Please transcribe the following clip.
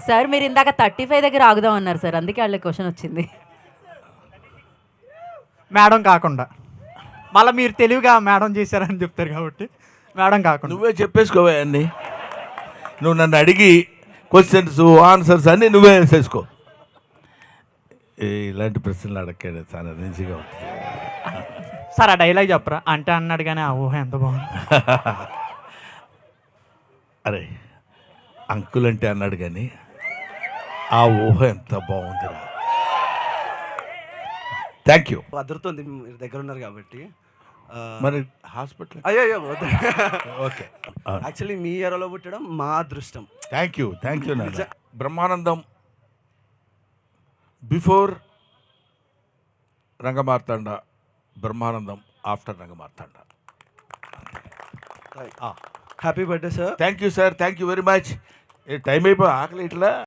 Sir మీరు ఇందాక 35 దగ్గర ఆగుదాం అన్నారు సార్, అందుకే వాళ్ళకి క్వశ్చన్ వచ్చింది. మేడం కాకుండా మళ్ళీ మీరు తెలివిగా మేడం చేశారని చెప్తారు కాబట్టి మేడం కాకుండా. నువ్వే చెప్పేసుకోవా అన్ని. నువ్వు నన్ను అడిగి క్వశ్చన్స్ ఆన్సర్స్ అన్నీ నువ్వే వేసేసుకో. ఇలాంటి ప్రశ్నలు అడగండి, చాలా ఈజీగా ఉంటుంది. సార్ ఆ డైలాగ్ చెప్పరా అంటే అన్నాడు కానీ ఆ ఊహ ఎంత బాగుంది. అరే అంకుల్ అంటే అన్నాడు కానీ ఆ ఊహ ఎంత బాగుందిరా. Thank you. అదరుతుంది మీరు దగ్గర ఉన్నారు కాబట్టి. మరి హాస్పిటల్ అయ్యో ఓకే. యాక్చువల్లీ మీ ఏరియాలో పుట్టడం మా అదృష్టం. థ్యాంక్ యూ నాన్న. Brahmanandam before Rangamarthanda, Brahmanandam after Rangamarthanda. Happy birthday sir. Thank you sir, thank you very much. Time అయిపోయి ఆకలి ఇట్లా